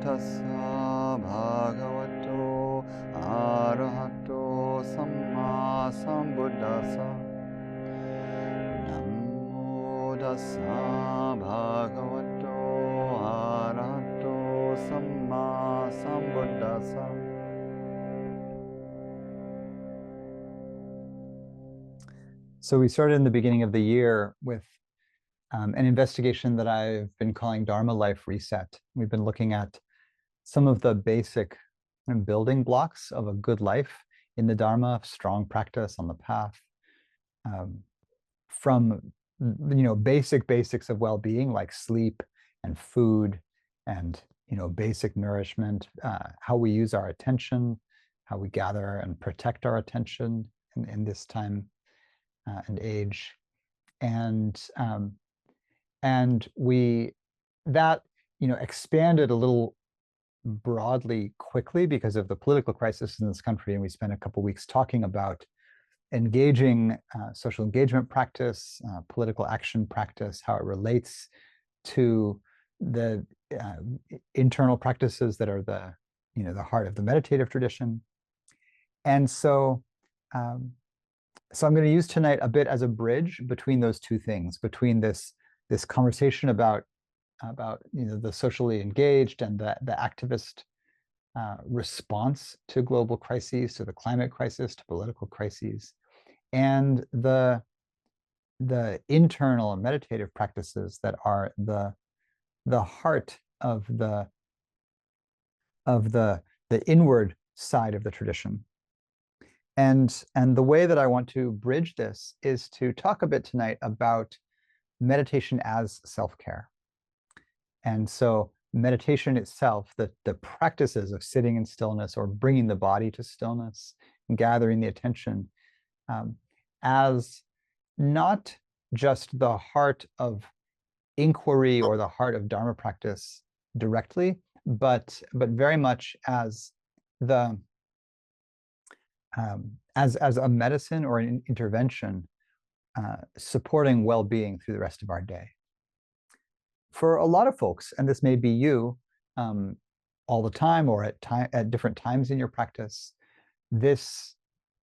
tassa bhagavato arahato samma sambuddhassa. Namo tassa bhagavato arahato samma sambuddhassa. So we started in the beginning of the year with an investigation that I've been calling Dharma Life Reset. We've been looking at some of the basic building blocks of a good life in the Dharma, strong practice on the path, from basics of well-being like sleep and food and basic nourishment, how we use our attention, how we gather and protect our attention in this time and age, and we expanded a little broadly quickly because of the political crisis in this country, and we spent a couple weeks talking about engaging social engagement practice, political action practice, how it relates to the internal practices that are the heart of the meditative tradition. And so I'm going to use tonight a bit as a bridge between those two things, between this conversation about the socially engaged and the activist response to global crises, to the climate crisis, to political crises, and the internal and meditative practices that are the heart of the inward side of the tradition. And the way that I want to bridge this is to talk a bit tonight about meditation as self-care. And so meditation itself, the practices of sitting in stillness or bringing the body to stillness and gathering the attention, as not just the heart of inquiry or the heart of Dharma practice directly, but very much as as a medicine or an intervention supporting well-being through the rest of our day. For a lot of folks, and this may be you all the time or at different times in your practice, this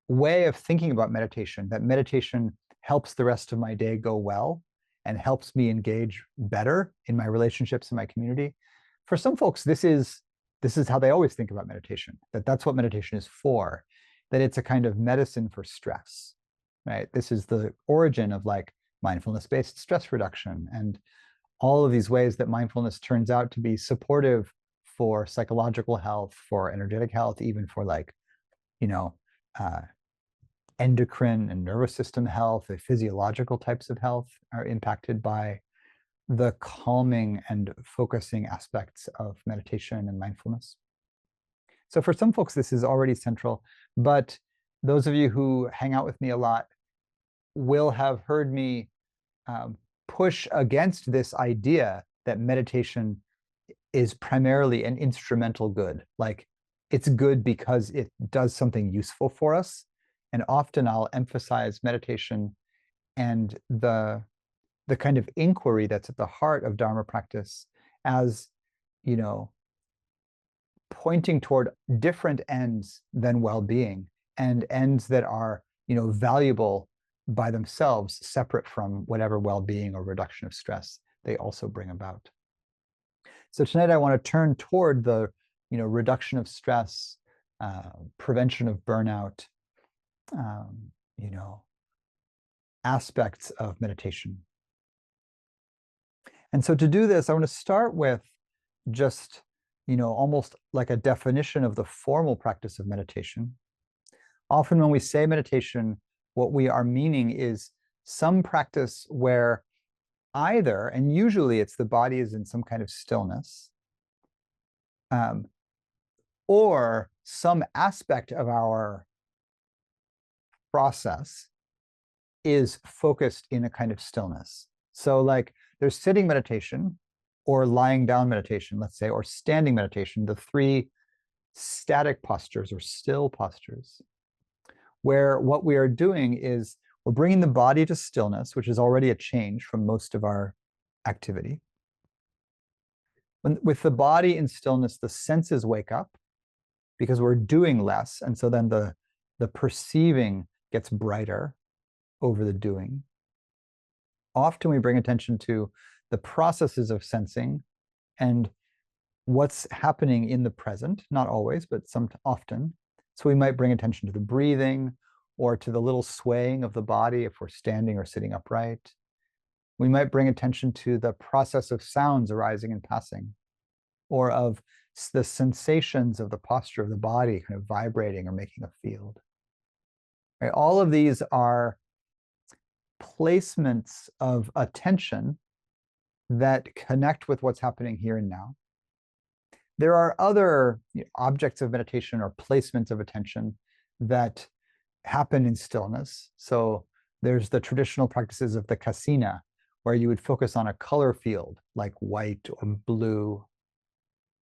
way of thinking about meditation, that meditation helps the rest of my day go well and helps me engage better in my relationships in my community. For some folks, this is how they always think about meditation, that's what meditation is for, that it's a kind of medicine for stress, right? This is the origin of like mindfulness-based stress reduction and all of these ways that mindfulness turns out to be supportive for psychological health, for energetic health, even for like, endocrine and nervous system health, the physiological types of health are impacted by the calming and focusing aspects of meditation and mindfulness. So for some folks, this is already central, but those of you who hang out with me a lot will have heard me push against this idea that meditation is primarily an instrumental good. Like it's good because it does something useful for us. And often I'll emphasize meditation and the kind of inquiry that's at the heart of Dharma practice as, pointing toward different ends than well-being, and ends that are, valuable by themselves, separate from whatever well-being or reduction of stress they also bring about. So tonight I want to turn toward the reduction of stress, prevention of burnout, aspects of meditation. And so to do this, I want to start with just almost like a definition of the formal practice of meditation. Often when we say meditation, what we are meaning is some practice where either, and usually it's the body is in some kind of stillness, or some aspect of our process is focused in a kind of stillness. So like there's sitting meditation or lying down meditation, let's say, or standing meditation, the three static postures or still postures, where what we are doing is we're bringing the body to stillness, which is already a change from most of our activity. With the body in stillness, the senses wake up because we're doing less. And so then the perceiving gets brighter over the doing. Often we bring attention to the processes of sensing and what's happening in the present, not always, but often. So we might bring attention to the breathing or to the little swaying of the body if we're standing or sitting upright. We might bring attention to the process of sounds arising and passing, or of the sensations of the posture of the body kind of vibrating or making a field. Right? All of these are placements of attention that connect with what's happening here and now. There are other objects of meditation or placements of attention that happen in stillness. So there's the traditional practices of the kasina, where you would focus on a color field like white or blue,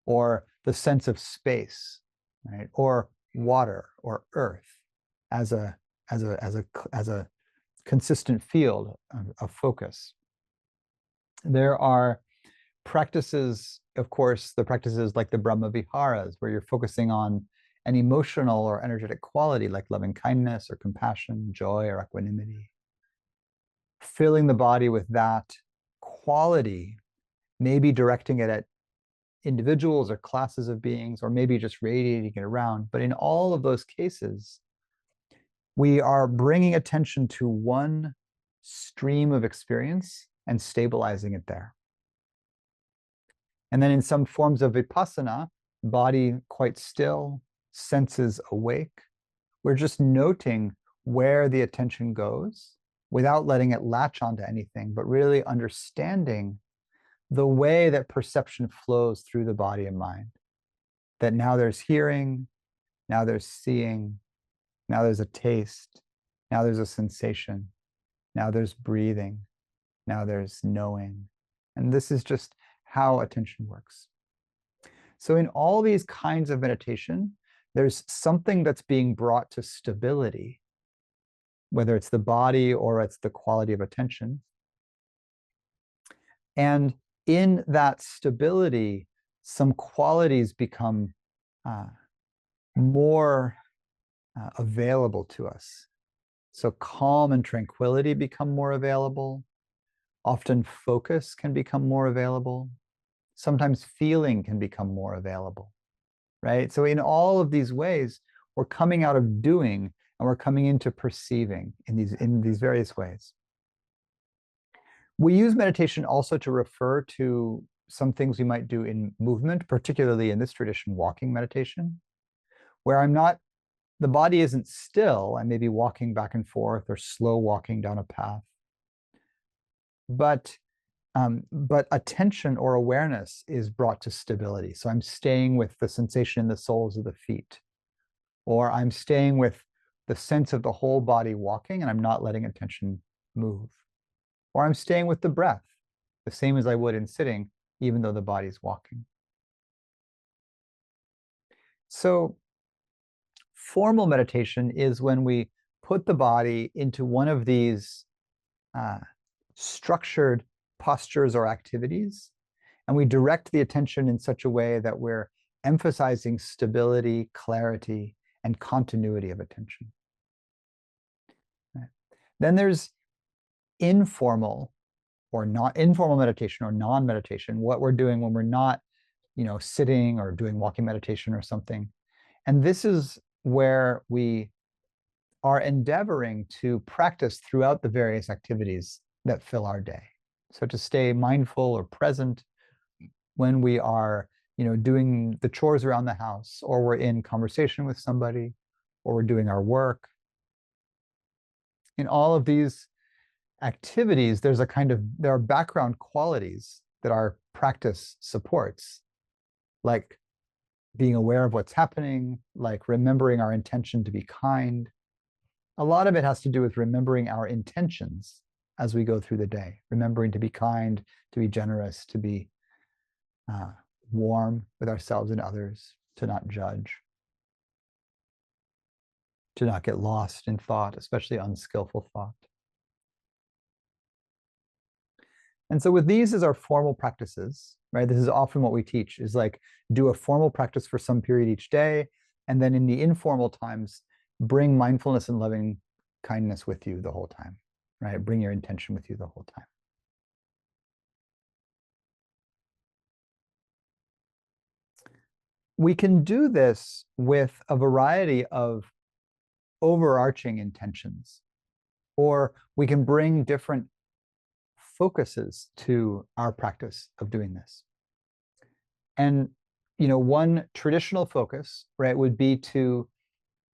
or the sense of space, right? Or water or earth as a consistent field of focus. There are practices, of course, the practices like the Brahma Viharas, where you're focusing on an emotional or energetic quality like loving kindness or compassion, joy or equanimity. Filling the body with that quality, maybe directing it at individuals or classes of beings, or maybe just radiating it around. But in all of those cases, we are bringing attention to one stream of experience and stabilizing it there. And then in some forms of vipassana, body quite still, senses awake. We're just noting where the attention goes without letting it latch onto anything, but really understanding the way that perception flows through the body and mind. That now there's hearing, now there's seeing, now there's a taste, now there's a sensation, now there's breathing, now there's knowing. And this is just how attention works. So in all these kinds of meditation, there's something that's being brought to stability, whether it's the body or it's the quality of attention. And in that stability, some qualities become more available to us. So calm and tranquility become more available. Often focus can become more available. Sometimes feeling can become more available, right? So in all of these ways, we're coming out of doing and we're coming into perceiving in these various ways. We use meditation also to refer to some things we might do in movement, particularly in this tradition, walking meditation, where the body isn't still. I may be walking back and forth or slow walking down a path. But attention or awareness is brought to stability. So I'm staying with the sensation in the soles of the feet, or I'm staying with the sense of the whole body walking and I'm not letting attention move. Or I'm staying with the breath, the same as I would in sitting, even though the body's walking. So formal meditation is when we put the body into one of these structured postures or activities, and we direct the attention in such a way that we're emphasizing stability, clarity, and continuity of attention. Right. Then there's informal or not informal meditation or non-meditation, what we're doing when we're not, sitting or doing walking meditation or something. And this is where we are endeavoring to practice throughout the various activities that fill our day. So to stay mindful or present when we are, doing the chores around the house, or we're in conversation with somebody, or we're doing our work. In all of these activities, there are background qualities that our practice supports, like being aware of what's happening, like remembering our intention to be kind. A lot of it has to do with remembering our intentions as we go through the day, remembering to be kind, to be generous, to be warm with ourselves and others, to not judge, to not get lost in thought, especially unskillful thought. And so with these as our formal practices, right? This is often what we teach is like do a formal practice for some period each day. And then in the informal times, bring mindfulness and loving kindness with you the whole time, right? Bring your intention with you the whole time. We can do this with a variety of overarching intentions, or we can bring different focuses to our practice of doing this. And one traditional focus, right, would be to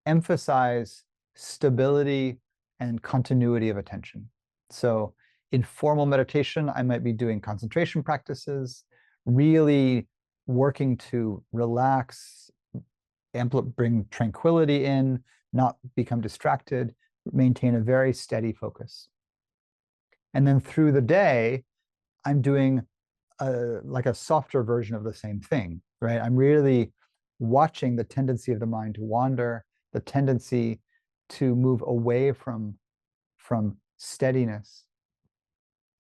emphasize stability and continuity of attention. So in formal meditation, I might be doing concentration practices, really working to relax, bring tranquility in, not become distracted, maintain a very steady focus. And then through the day, I'm doing like a softer version of the same thing, right? I'm really watching the tendency of the mind to wander, the tendency to move away from steadiness.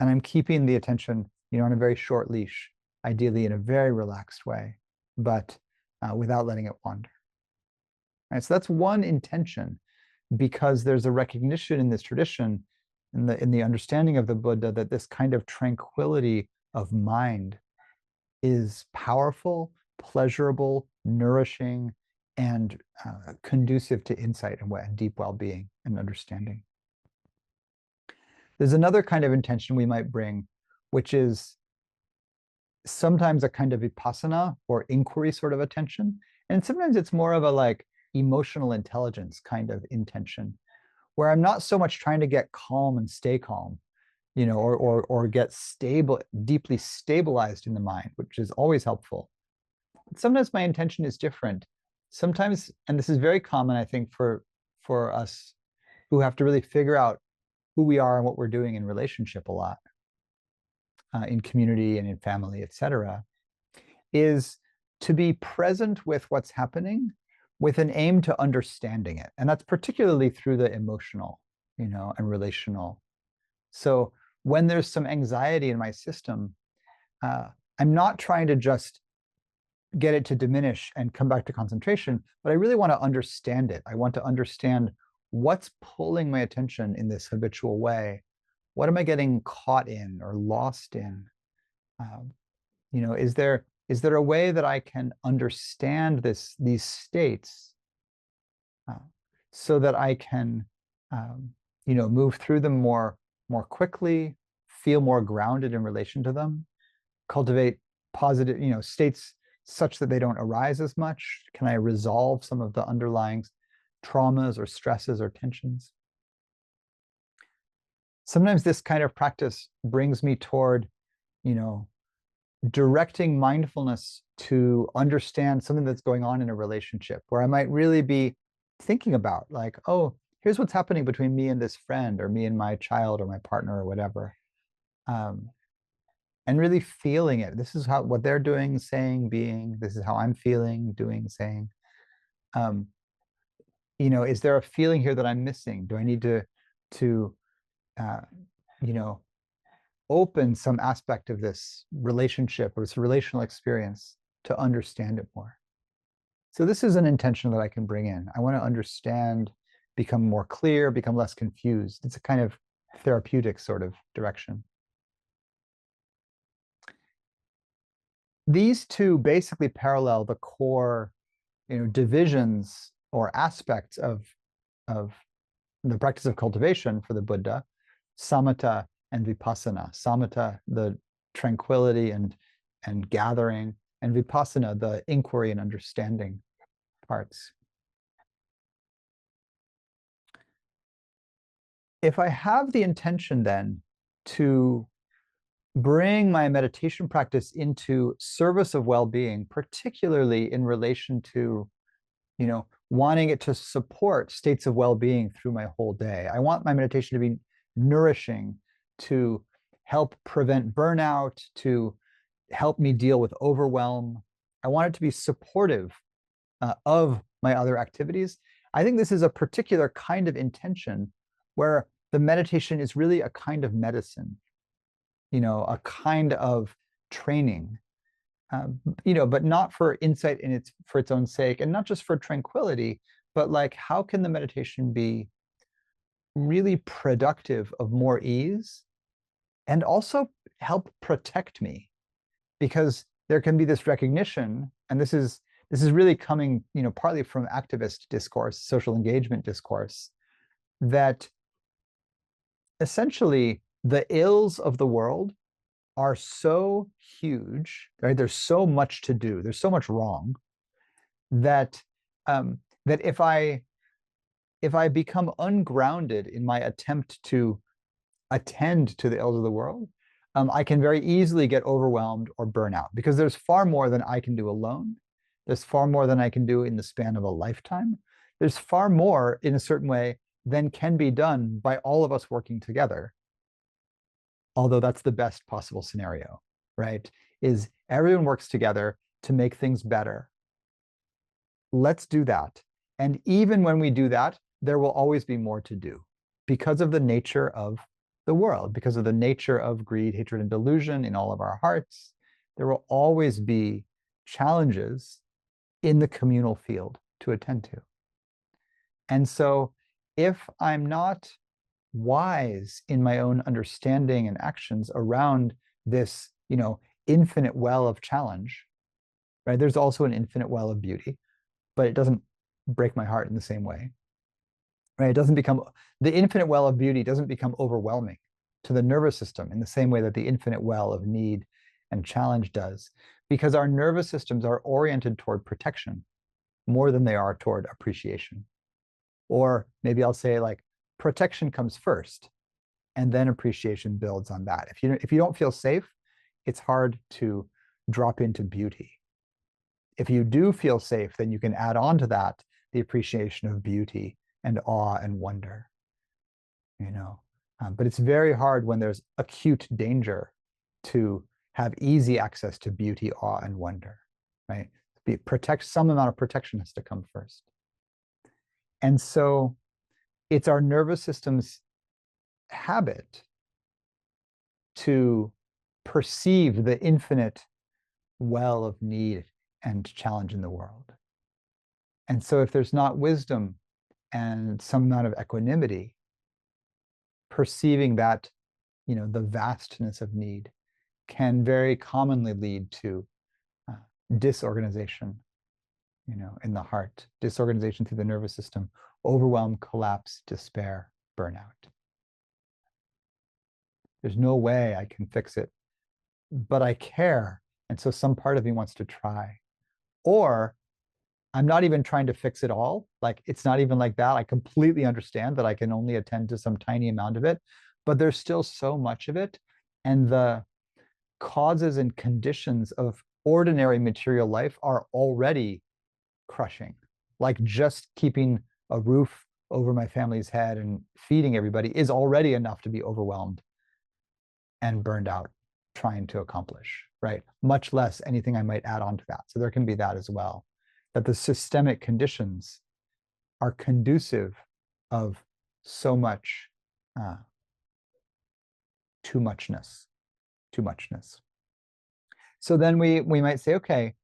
And I'm keeping the attention, on a very short leash, ideally in a very relaxed way, but without letting it wander. Right, so that's one intention, because there's a recognition in this tradition, in the understanding of the Buddha, that this kind of tranquility of mind is powerful, pleasurable, nourishing, and conducive to insight and deep well-being and understanding. There's another kind of intention we might bring, which is sometimes a kind of vipassana or inquiry sort of attention. And sometimes it's more of a like emotional intelligence kind of intention, where I'm not so much trying to get calm and stay calm, or get stable, deeply stabilized in the mind, which is always helpful. But sometimes my intention is different. Sometimes, and this is very common, I think, for us who have to really figure out who we are and what we're doing in relationship a lot, in community and in family, etc., is to be present with what's happening with an aim to understanding it. And that's particularly through the emotional, and relational. So when there's some anxiety in my system, I'm not trying to just get it to diminish and come back to concentration, but I really want to understand it. I want to understand what's pulling my attention in this habitual way. What am I getting caught in or lost in? Is there a way that I can understand these states, so that I can, move through them more quickly, feel more grounded in relation to them, cultivate positive, states such that they don't arise as much? Can I resolve some of the underlying traumas or stresses or tensions? Sometimes this kind of practice brings me toward, directing mindfulness to understand something that's going on in a relationship, where I might really be thinking about like, oh, here's what's happening between me and this friend, or me and my child, or my partner, or whatever. And really feeling it. This is what they're doing, saying, being. This is how I'm feeling, doing, saying. Is there a feeling here that I'm missing? Do I need to open some aspect of this relationship or this relational experience to understand it more? So this is an intention that I can bring in. I want to understand, become more clear, become less confused. It's a kind of therapeutic sort of direction. These two basically parallel the core, divisions or aspects of the practice of cultivation for the Buddha: samatha and vipassana. Samatha, the tranquility and gathering, and vipassana, the inquiry and understanding parts. If I have the intention then to bring my meditation practice into service of well-being, particularly in relation to, wanting it to support states of well-being through my whole day. I want my meditation to be nourishing, to help prevent burnout, to help me deal with overwhelm. I want it to be supportive of my other activities. I think this is a particular kind of intention where the meditation is really a kind of medicine. a kind of training, but not for insight for its own sake, and not just for tranquility, but like how can the meditation be really productive of more ease and also help protect me? Because there can be this recognition, and this is really coming, partly from activist discourse, social engagement discourse, that essentially the ills of the world are so huge, right? There's so much to do. There's so much wrong that that if I become ungrounded in my attempt to attend to the ills of the world, I can very easily get overwhelmed or burn out, because there's far more than I can do alone. There's far more than I can do in the span of a lifetime. There's far more, in a certain way, than can be done by all of us working together. Although that's the best possible scenario, right? Is everyone works together to make things better. Let's do that. And even when we do that, there will always be more to do because of the nature of the world, because of the nature of greed, hatred, and delusion in all of our hearts. There will always be challenges in the communal field to attend to. And so if I'm not wise in my own understanding and actions around this, infinite well of challenge, right? There's also an infinite well of beauty, but it doesn't break my heart in the same way, right? The infinite well of beauty doesn't become overwhelming to the nervous system in the same way that the infinite well of need and challenge does, because our nervous systems are oriented toward protection more than they are toward appreciation. Or maybe I'll say, like, protection comes first, and then appreciation builds on that. If you don't feel safe, it's hard to drop into beauty. If you do feel safe, then you can add on to that the appreciation of beauty and awe and wonder. But it's very hard when there's acute danger to have easy access to beauty, awe, and wonder, right? Some amount of protection has to come first. And so it's our nervous system's habit to perceive the infinite well of need and challenge in the world. And so if there's not wisdom and some amount of equanimity, perceiving that, the vastness of need can very commonly lead to disorganization, in the heart, disorganization through the nervous system, overwhelm, collapse, despair, burnout. There's no way I can fix it, but I care. And so some part of me wants to try. Or I'm not even trying to fix it all. Like, it's not even like that. I completely understand that I can only attend to some tiny amount of it, but there's still so much of it. And the causes and conditions of ordinary material life are already crushing. Like, just keeping a roof over my family's head and feeding everybody is already enough to be overwhelmed and burned out trying to accomplish, right? Much less anything I might add on to that. So there can be that as well, that the systemic conditions are conducive of so much too muchness. So then we might say, okay,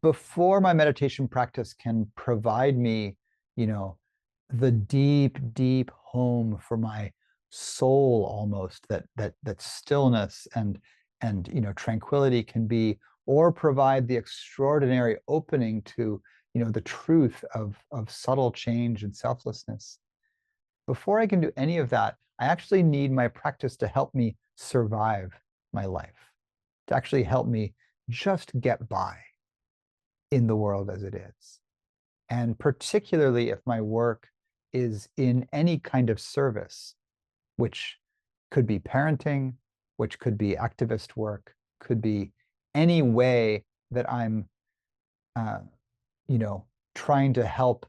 before my meditation practice can provide me, the deep, deep home for my soul, almost that stillness and tranquility can be, or provide the extraordinary opening to the truth of subtle change and selflessness. Before I can do any of that, I actually need my practice to help me survive my life, to actually help me just get by in the world as it is. And particularly if my work is in any kind of service, which could be parenting, which could be activist work, could be any way that I'm, trying to help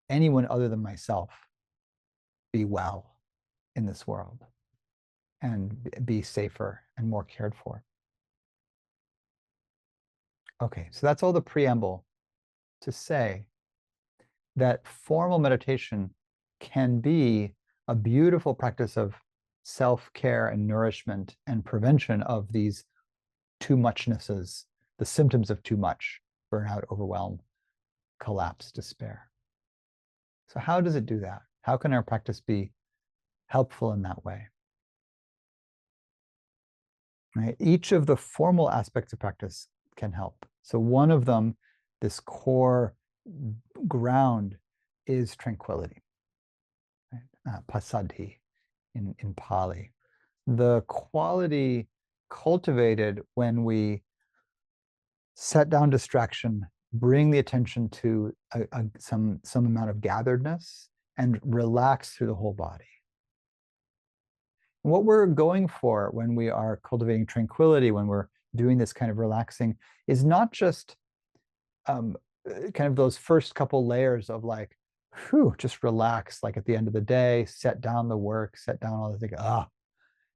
anyone other than myself be well in this world and be safer and more cared for. Okay, so that's all the preamble to say that formal meditation can be a beautiful practice of self-care and nourishment and prevention of these too muchnesses, the symptoms of too much, burnout, overwhelm, collapse, despair. So how does it do that? How can our practice be helpful in that way? Right? Each of the formal aspects of practice can help. So one of them, this core ground, is tranquility, right? Passaddhi in Pali. The quality cultivated when we set down distraction, bring the attention to some amount of gatheredness, and relax through the whole body. What we're going for when we are cultivating tranquility, when we're doing this kind of relaxing, is not just kind of those first couple layers of like, whew, just relax, like at the end of the day, set down the work, set down all the things,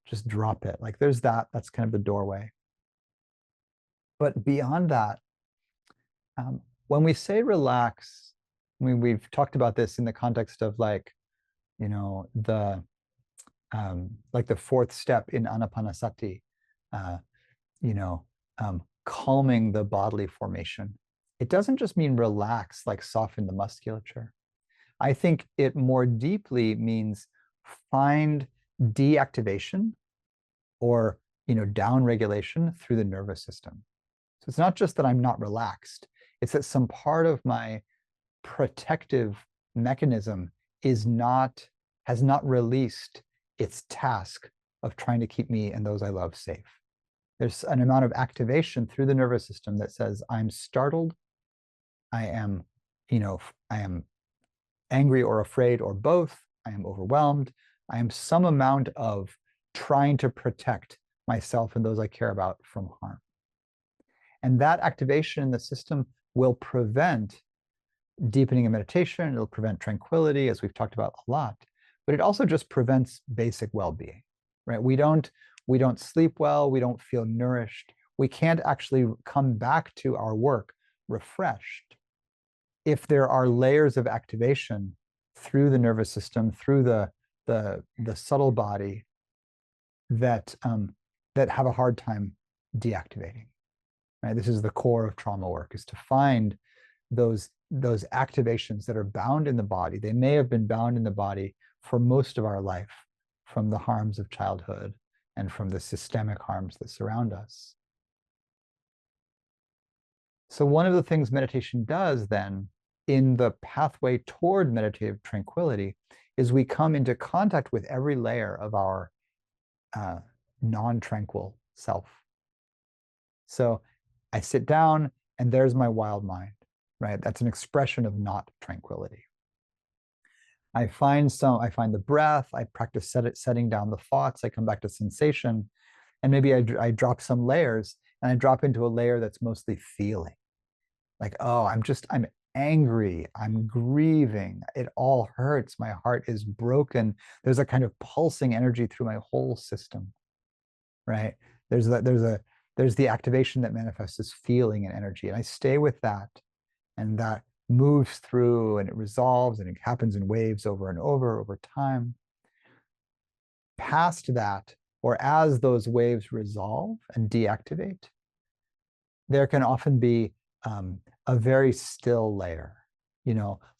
just drop it. Like there's that's kind of the doorway. But beyond that, when we say relax, I mean, we've talked about this in the context of like, the like the fourth step in Anapanasati, calming the bodily formation. It doesn't just mean relax, like soften the musculature. I think it more deeply means find deactivation or down regulation through the nervous system. So it's not just that I'm not relaxed, it's that some part of my protective mechanism has not released its task of trying to keep me and those I love safe. There's an amount of activation through the nervous system that says, I'm startled, I am angry or afraid or both, I am overwhelmed, I am some amount of trying to protect myself and those I care about from harm. And that activation in the system will prevent deepening of meditation, it'll prevent tranquility, as we've talked about a lot, but it also just prevents basic well-being, right? We don't sleep well, we don't feel nourished, we can't actually come back to our work refreshed if there are layers of activation through the nervous system, through the subtle body that have a hard time deactivating. Right? This is the core of trauma work, is to find those activations that are bound in the body. They may have been bound in the body for most of our life from the harms of childhood and from the systemic harms that surround us. So one of the things meditation does then in the pathway toward meditative tranquility is we come into contact with every layer of our non-tranquil self. So I sit down and there's my wild mind, right? That's an expression of not tranquility. I find the breath, I practice setting down the thoughts, I come back to sensation, and maybe I drop some layers and I drop into a layer that's mostly feeling. Like, oh, I'm angry, I'm grieving, it all hurts, my heart is broken. There's a kind of pulsing energy through my whole system, right? There's the activation that manifests as feeling and energy, and I stay with that, and that moves through and it resolves and it happens in waves over and over time. Past that, or as those waves resolve and deactivate, there can often be a very still layer,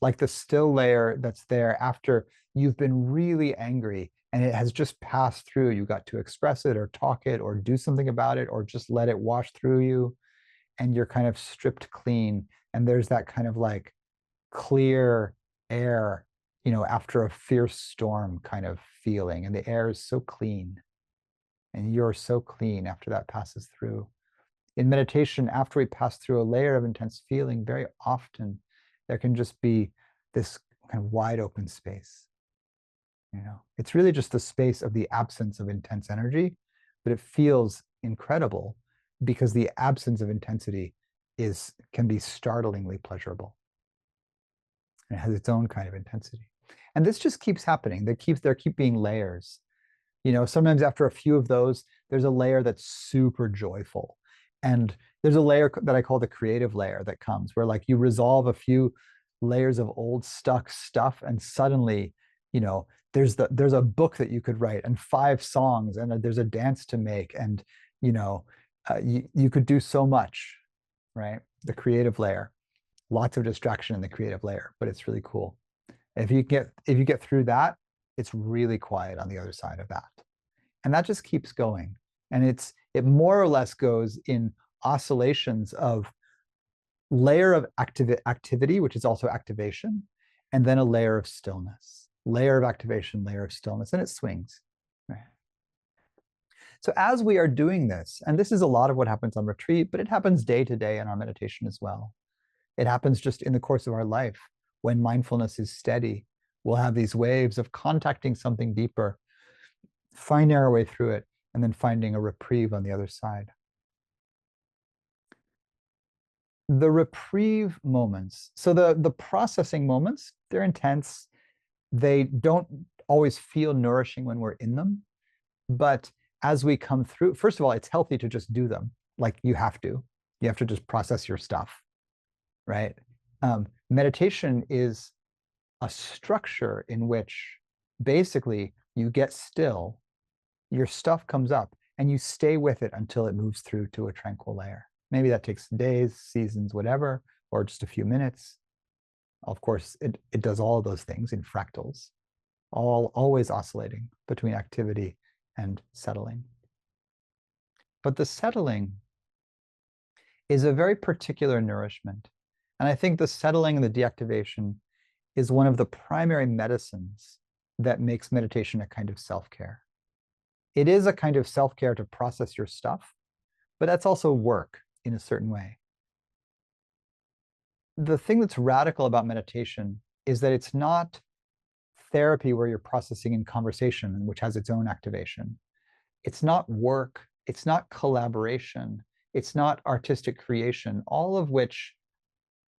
like the still layer that's there after you've been really angry and it has just passed through. You got to express it or talk it or do something about it or just let it wash through you, and you're kind of stripped clean. And there's that kind of like clear air, after a fierce storm kind of feeling. And the air is so clean and you're so clean after that passes through. In meditation, after we pass through a layer of intense feeling, very often there can just be this kind of wide open space. It's really just the space of the absence of intense energy, but it feels incredible because the absence of intensity can be startlingly pleasurable. And it has its own kind of intensity. And this just keeps happening. There keep being layers. Sometimes after a few of those, there's a layer that's super joyful. And there's a layer that I call the creative layer that comes where like you resolve a few layers of old stuck stuff and suddenly, there's a book that you could write and 5 songs and there's a dance to make and you could do so much, right? The creative layer, lots of distraction in the creative layer, but it's really cool. If you get through that, it's really quiet on the other side of that. And that just keeps going. And it more or less goes in oscillations of layer of activity, which is also activation, and then a layer of stillness, layer of activation, layer of stillness, and it swings. Right? So as we are doing this, and this is a lot of what happens on retreat, but it happens day to day in our meditation as well. It happens just in the course of our life. When mindfulness is steady, we'll have these waves of contacting something deeper, finding our way through it, and then finding a reprieve on the other side. The reprieve moments, so the processing moments, they're intense. They don't always feel nourishing when we're in them. But as we come through, first of all, it's healthy to just do them. Like you have to just process your stuff, right? Meditation is a structure in which basically you get still, your stuff comes up, and you stay with it until it moves through to a tranquil layer. Maybe that takes days, seasons, whatever, or just a few minutes. Of course, it does all of those things in fractals, always oscillating between activity and settling. But the settling is a very particular nourishment. And I think the settling and the deactivation is one of the primary medicines that makes meditation a kind of self-care. It is a kind of self-care to process your stuff, but that's also work in a certain way. The thing that's radical about meditation is that it's not therapy where you're processing in conversation, which has its own activation. It's not work. It's not collaboration. It's not artistic creation, all of which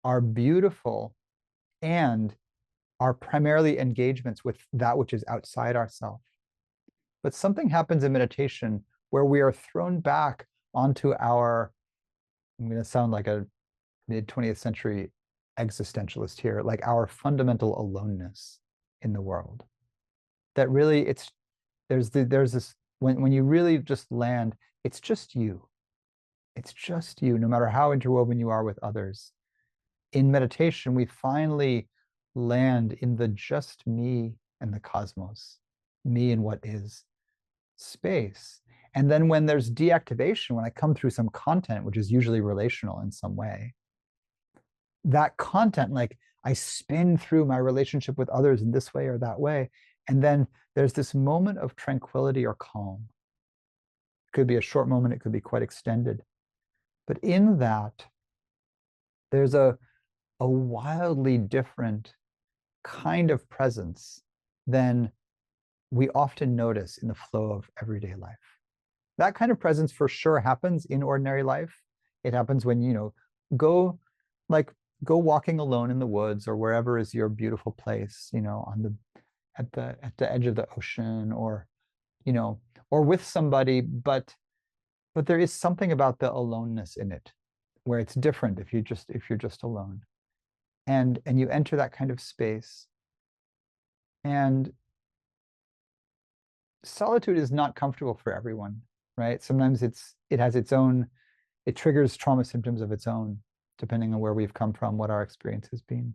are beautiful and are primarily engagements with that which is outside ourselves. But something happens in meditation where we are thrown back onto our, I'm going to sound like a mid-20th century existentialist here, like our fundamental aloneness in the world. That really there's this, when you really just land, it's just you. It's just you, no matter how interwoven you are with others. In meditation, we finally land in the just me and the cosmos, me and what is space. And then when there's deactivation, when I come through some content, which is usually relational in some way, that content, like I spin through my relationship with others in this way or that way. And then there's this moment of tranquility or calm. It could be a short moment, it could be quite extended. But in that, there's a wildly different kind of presence than we often notice in the flow of everyday life. That kind of presence for sure happens in ordinary life. It happens when, go walking alone in the woods or wherever is your beautiful place, at the edge of the ocean, or with somebody, but there is something about the aloneness in it where it's different if you're just alone. And you enter that kind of space. And solitude is not comfortable for everyone, right? Sometimes it triggers trauma symptoms of its own, depending on where we've come from, what our experience has been.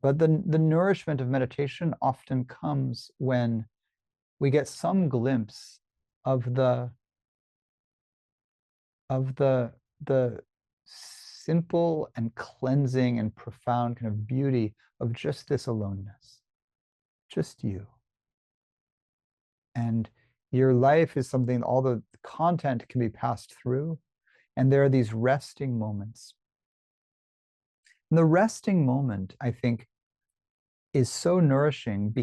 But the nourishment of meditation often comes when we get some glimpse of the simple and cleansing and profound kind of beauty of just this aloneness, just you. And your life is something, all the content can be passed through, and there are these resting moments. And the resting moment, I think, is so nourishing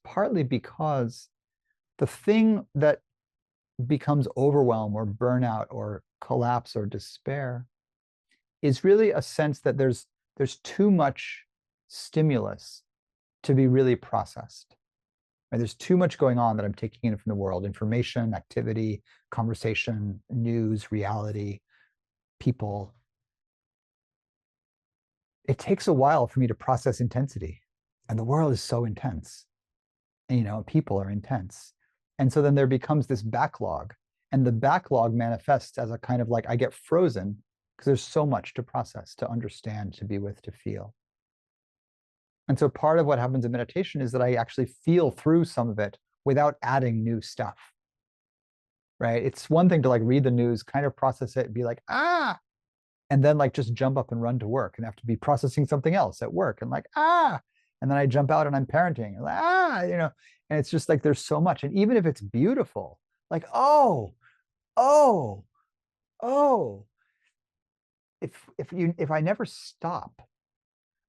partly because the thing that becomes overwhelm or burnout or collapse or despair is really a sense that there's too much stimulus to be really processed. Right? There's too much going on that I'm taking in from the world: information, activity, conversation, news, reality, people. It takes a while for me to process intensity, and the world is so intense. and people are intense. And so then there becomes this backlog, and the backlog manifests as a kind of like I get frozen because there's so much to process, to understand, to be with, to feel. And so part of what happens in meditation is that I actually feel through some of it without adding new stuff. Right? It's one thing to like read the news, kind of process it, and be like, ah, and then like just jump up and run to work and have to be processing something else at work and like, ah, and then I jump out and I'm parenting, and like, and it's just like there's so much. And even if it's beautiful, like, oh, oh, if I never stop,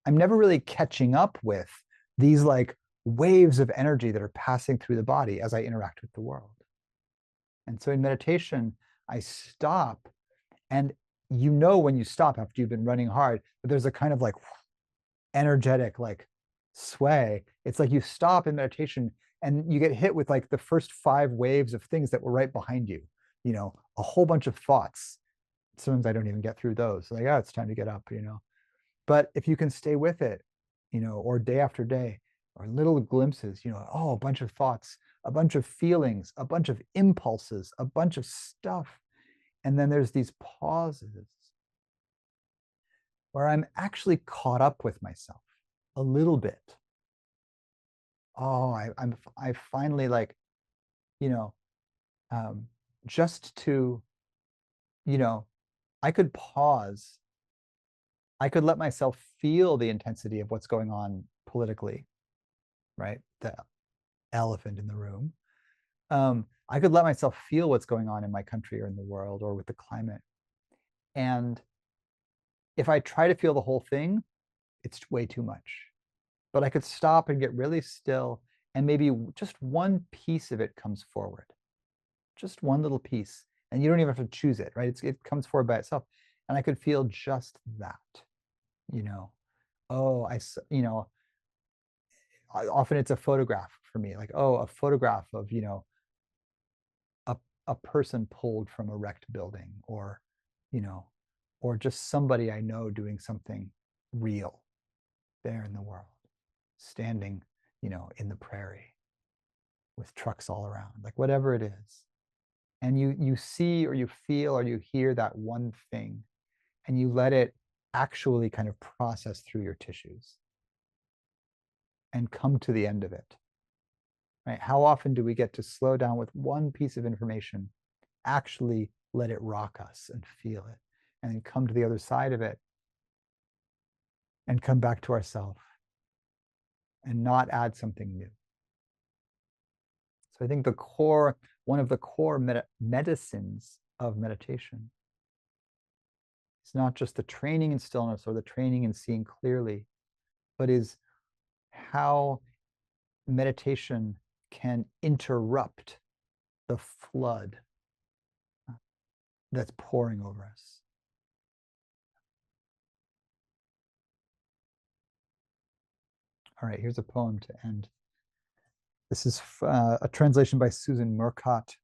I'm never really catching up with these like waves of energy that are passing through the body as I interact with the world. And so in meditation, I stop, and when you stop after you've been running hard, but there's a kind of like energetic like sway. It's like you stop in meditation and you get hit with like the first 5 waves of things that were right behind you, a whole bunch of thoughts. Sometimes I don't even get through those. Like, it's time to get up. But if you can stay with it, or day after day, or little glimpses, a bunch of thoughts, a bunch of feelings, a bunch of impulses, a bunch of stuff. And then there's these pauses where I'm actually caught up with myself a little bit. Oh, I finally like, you know, just to, you know, I could pause. I could let myself feel the intensity of what's going on politically, right? The elephant in the room. I could let myself feel what's going on in my country or in the world or with the climate. And if I try to feel the whole thing, it's way too much. But I could stop and get really still, and maybe just one piece of it comes forward, just one little piece, and you don't even have to choose it, right? It comes forward by itself, and I could feel just that, you know. Oh, often it's a photograph for me, like, oh, a photograph of a a person pulled from a wrecked building, or you know, or just somebody I know doing something real there in the world, standing, in the prairie with trucks all around, like whatever it is. And you see or you feel or you hear that one thing, and you let it actually kind of process through your tissues and come to the end of it. Right? How often do we get to slow down with one piece of information, actually let it rock us and feel it, and then come to the other side of it and come back to ourselves and not add something new. So I think one of the core medicines of meditation is not just the training in stillness or the training in seeing clearly, but is how meditation can interrupt the flood that's pouring over us. All right, here's a poem to end. This is a translation by Susan Murcott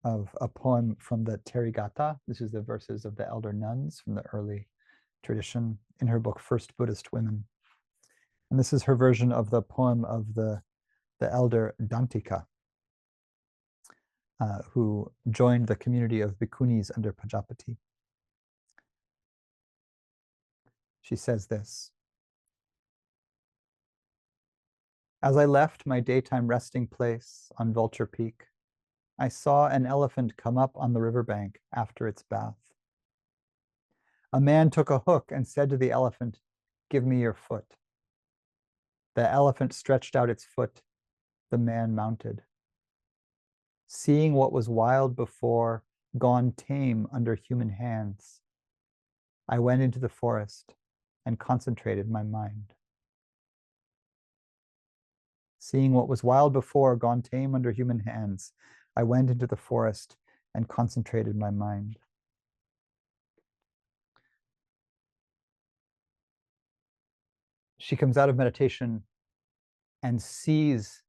of a poem from the Therigatha. This is the verses of the elder nuns from the early tradition in her book, First Buddhist Women. And this is her version of the poem of the elder Dantika, who joined the community of bhikkhunis under Pajapati. She says this: as I left my daytime resting place on Vulture Peak, I saw an elephant come up on the riverbank after its bath. A man took a hook and said to the elephant, "Give me your foot." The elephant stretched out its foot. The man mounted. Seeing what was wild before, gone tame under human hands, I went into the forest and concentrated my mind. Seeing what was wild before, gone tame under human hands, I went into the forest and concentrated my mind. She comes out of meditation and sees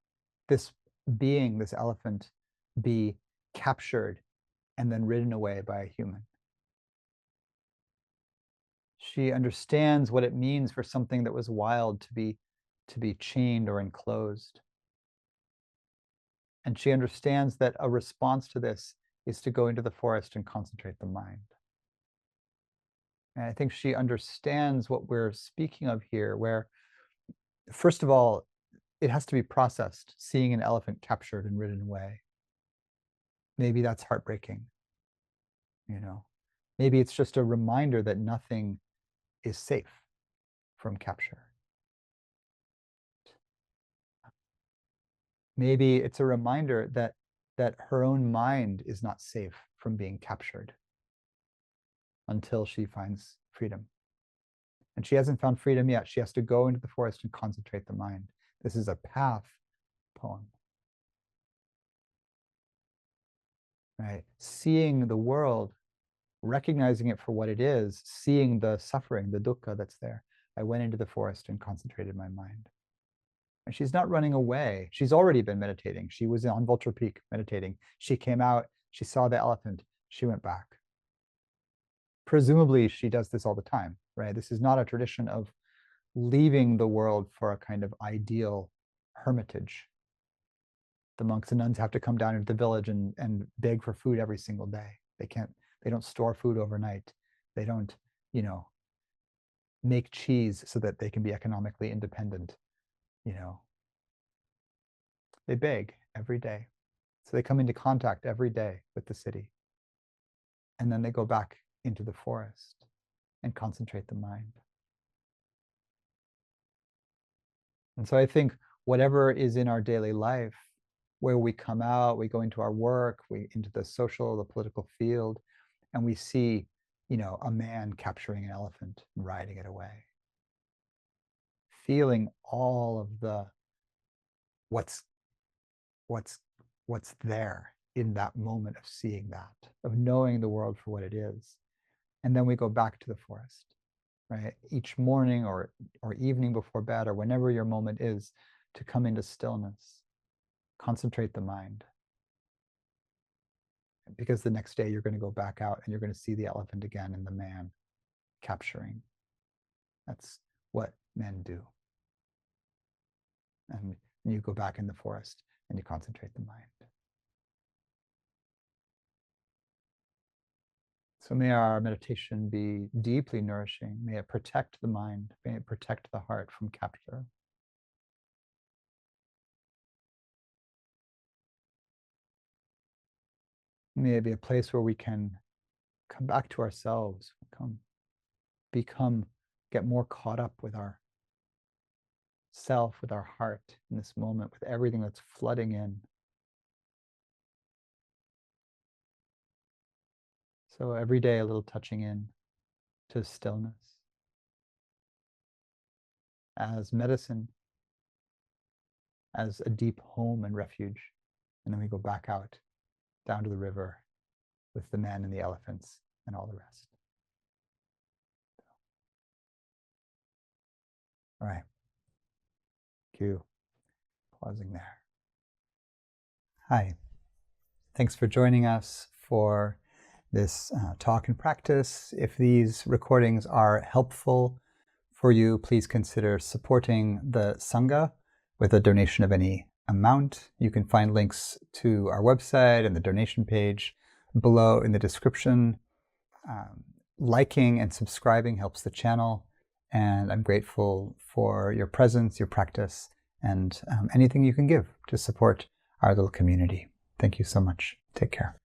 this being, this elephant, be captured and then ridden away by a human. She understands what it means for something that was wild to be chained or enclosed. And she understands that a response to this is to go into the forest and concentrate the mind. And I think she understands what we're speaking of here, where, first of all, it has to be processed, seeing an elephant captured and ridden away. Maybe that's heartbreaking, you know. Maybe it's just a reminder that nothing is safe from capture. Maybe it's a reminder that her own mind is not safe from being captured until she finds freedom. And she hasn't found freedom yet. She has to go into the forest and concentrate the mind. This is a path poem. Right? Seeing the world, recognizing it for what it is, seeing the suffering, the dukkha that's there. I went into the forest and concentrated my mind. And she's not running away. She's already been meditating. She was on Vulture Peak meditating. She came out, she saw the elephant, she went back. Presumably, she does this all the time, right? This is not a tradition of leaving the world for a kind of ideal hermitage. The monks and nuns have to come down into the village and beg for food every single day. They don't store food overnight. They don't, make cheese so that they can be economically independent. They beg every day. So they come into contact every day with the city. And then they go back into the forest and concentrate the mind. And so I think whatever is in our daily life, where we come out, we go into our work, into the social, the political field, and we see, a man capturing an elephant and riding it away. Feeling all of the what's there in that moment of seeing that, of knowing the world for what it is. And then we go back to the forest, right? Each morning or evening before bed, or whenever your moment is, to come into stillness, concentrate the mind. Because the next day you're going to go back out and you're going to see the elephant again and the man capturing. That's what men do. And you go back in the forest and you concentrate the mind. So may our meditation be deeply nourishing. May it protect the mind. May it protect the heart from capture. May it be a place where we can come back to ourselves, get more caught up with our self, with our heart in this moment, with everything that's flooding in. So every day, a little touching in to stillness as medicine, as a deep home and refuge. And then we go back out down to the river with the men and the elephants and all the rest. All right. Cue. Pausing there. Hi. Thanks for joining us for this talk and practice. If these recordings are helpful for you, please consider supporting the Sangha with a donation of any amount. You can find links to our website and the donation page below in the description. Liking and subscribing helps the channel, and I'm grateful for your presence, your practice, and anything you can give to support our little community. Thank you so much. Take care.